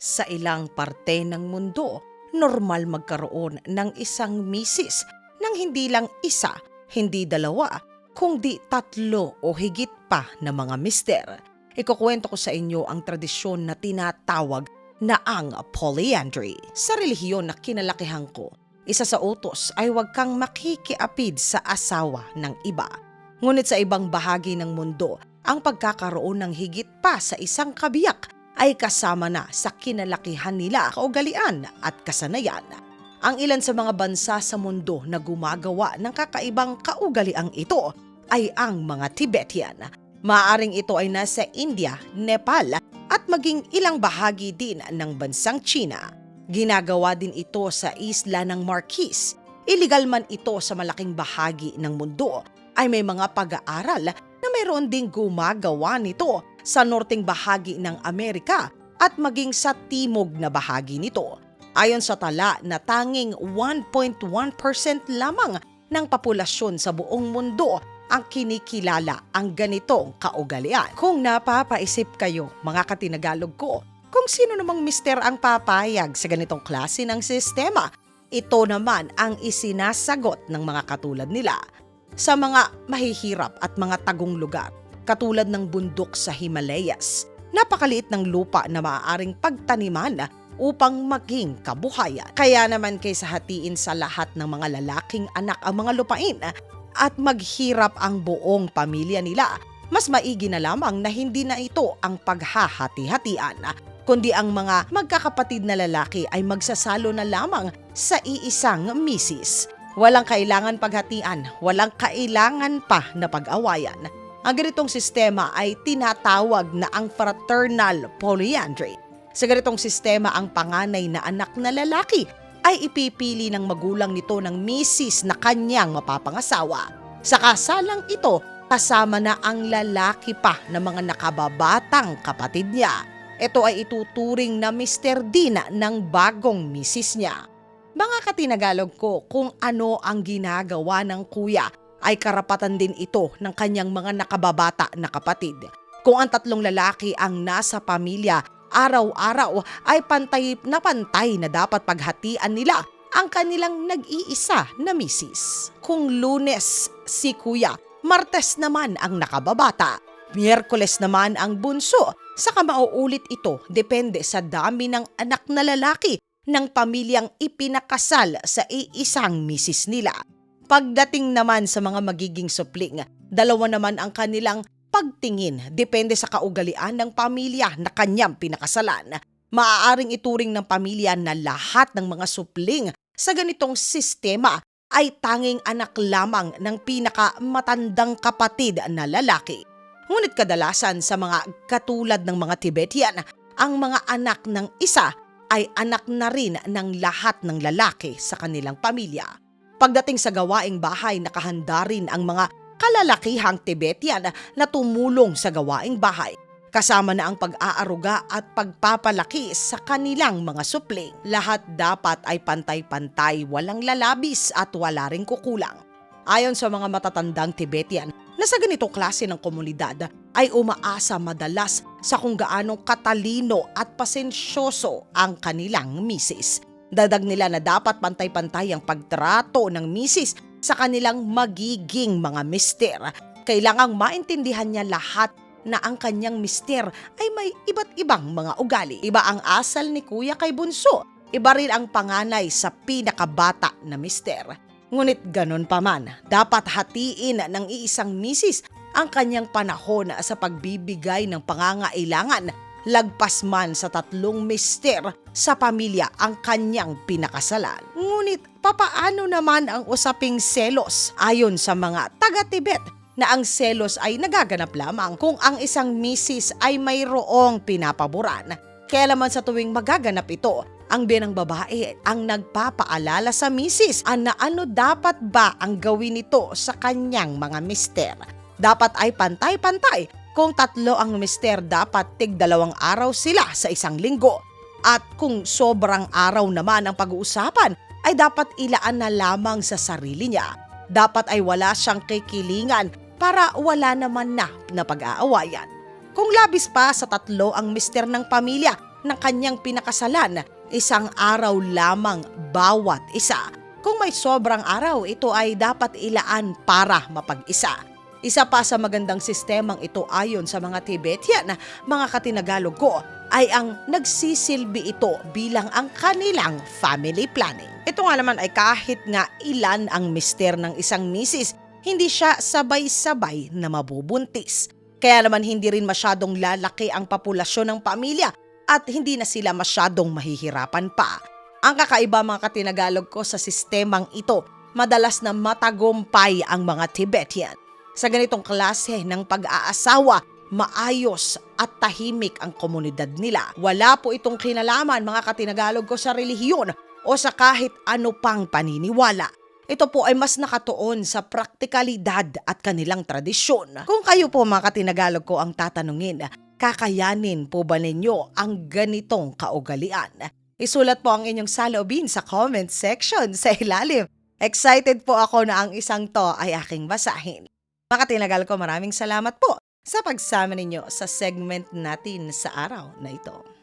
Sa ilang parte ng mundo, normal magkaroon ng isang misis nang hindi lang isa, hindi dalawa, kundi tatlo o higit pa na mga mister. Ikukwento ko sa inyo ang tradisyon na tinatawag na ang polyandry. Sa relihiyon na kinalakihan ko, isa sa utos ay huwag kang makikiapid sa asawa ng iba. Ngunit sa ibang bahagi ng mundo, ang pagkakaroon ng higit pa sa isang kabiyak ay kasama na sa kinalakihan nila kaugalian at kasanayan. Ang ilan sa mga bansa sa mundo na gumagawa ng kakaibang kaugaliang ito ay ang mga Tibetan. Maaaring ito ay nasa India, Nepal at maging ilang bahagi din ng bansang China. Ginagawa din ito sa isla ng Marquise. Illegal man ito sa malaking bahagi ng mundo, ay may mga pag-aaral na mayroon ding gumagawa nito sa norteng bahagi ng Amerika at maging sa timog na bahagi nito. Ayon sa tala na tanging 1.1% lamang ng populasyon sa buong mundo ang kinikilala ang ganitong kaugalian. Kung napapaisip kayo, mga katinagalog ko, kung sino namang mister ang papayag sa ganitong klase ng sistema, ito naman ang isinasagot ng mga katulad nila. Sa mga mahihirap at mga tagong lugar, katulad ng bundok sa Himalayas, napakaliit ng lupa na maaaring pagtaniman upang maging kabuhayan. Kaya naman kaysa hatiin sa lahat ng mga lalaking anak ang mga lupain at maghirap ang buong pamilya nila, mas maigi na lamang na hindi na ito ang paghahati-hatian, kundi ang mga magkakapatid na lalaki ay magsasalo na lamang sa iisang misis. Walang kailangan paghatian, walang kailangan pa na pag-awayan. Ang ganitong sistema ay tinatawag na ang fraternal polyandry. Sa ganitong sistema, ang panganay na anak na lalaki ay ipipili ng magulang nito ng misis na kanyang mapapangasawa. Sa kasalang ito, kasama na ang lalaki pa na mga nakababatang kapatid niya. Ito ay ituturing na mister din ng bagong misis niya. Mga katinagalog ko, kung ano ang ginagawa ng kuya ay karapatan din ito ng kanyang mga nakababata na kapatid. Kung ang tatlong lalaki ang nasa pamilya, araw-araw ay pantay na dapat paghatian nila ang kanilang nag-iisa na misis. Kung Lunes si kuya, Martes naman ang nakababata, Miyerkules naman ang bunso, saka mauulit ito depende sa dami ng anak na lalaki ng pamilyang ipinakasal sa iisang misis nila. Pagdating naman sa mga magiging supling, dalawa naman ang kanilang pagtingin depende sa kaugalian ng pamilya na kanyang pinakasalan. Maaaring ituring ng pamilya na lahat ng mga supling sa ganitong sistema ay tanging anak lamang ng pinakamatandang kapatid na lalaki. Ngunit kadalasan sa mga katulad ng mga Tibetan, ang mga anak ng isa ay anak na rin ng lahat ng lalaki sa kanilang pamilya. Pagdating sa gawaing bahay, nakahanda rin ang mga kalalakihang Tibetan na tumulong sa gawaing bahay. Kasama na ang pag-aaruga at pagpapalaki sa kanilang mga supling. Lahat dapat ay pantay-pantay, walang lalabis at wala ring kukulang. Ayon sa mga matatandang Tibetan na sa ganitong klase ng komunidad ay umaasa madalas sa kung gaanong katalino at pasensyoso ang kanilang misis. Dadag nila na dapat pantay-pantay ang pagtrato ng misis sa kanilang magiging mga mister. Kailangang maintindihan niya lahat na ang kanyang mister ay may iba't ibang mga ugali. Iba ang asal ni kuya kay bunso, iba rin ang panganay sa pinakabata na mister. Ngunit ganon pa man, dapat hatiin ng iisang misis ang kanyang panahon sa pagbibigay ng pangangailangan, lagpas man sa tatlong mister sa pamilya ang kanyang pinakasalan. Ngunit papaano naman ang usaping selos? Ayon sa mga taga-Tibet, na ang selos ay nagaganap lamang kung ang isang misis ay mayroong pinapaboran. Kaya naman sa tuwing magaganap ito, ang biyanang babae ang nagpapaalala sa misis na ano dapat ba ang gawin nito sa kanyang mga mister. Dapat ay pantay-pantay. Kung tatlo ang mister, dapat tig-2 araw sila sa isang linggo. At kung sobrang araw naman ang pag-uusapan, ay dapat ilaan na lamang sa sarili niya. Dapat ay wala siyang kikilingan para wala naman na pag-aawayan. Kung labis pa sa tatlo ang mister ng pamilya, ng kanyang pinakasalan, isang araw lamang bawat isa. Kung may sobrang araw, ito ay dapat ilaan para mapag-isa. Isa pa sa magandang sistemang ito ayon sa mga Tibetian, mga katinagalog ko, ay ang nagsisilbi ito bilang ang kanilang family planning. Ito nga naman ay kahit nga ilan ang mister ng isang misis, hindi siya sabay-sabay na mabubuntis. Kaya naman hindi rin masyadong lalaki ang populasyon ng pamilya at hindi na sila masyadong mahihirapan pa. Ang kakaiba mga katinagalog ko sa sistemang ito, madalas na matagumpay ang mga Tibetan. Sa ganitong klase ng pag-aasawa, maayos at tahimik ang komunidad nila. Wala po itong kinalaman mga katinagalog ko sa relihiyon o sa kahit ano pang paniniwala. Ito po ay mas nakatuon sa praktikalidad at kanilang tradisyon. Kung kayo po mga katinagalog ko ang tatanungin, kakayanin po ba ninyo ang ganitong kaugalian? Isulat po ang inyong saloobin sa comment section sa ilalim. Excited po ako na ang isang to ay aking basahin. Mga katinagalog ko, maraming salamat po sa pagsama ninyo sa segment natin sa araw na ito.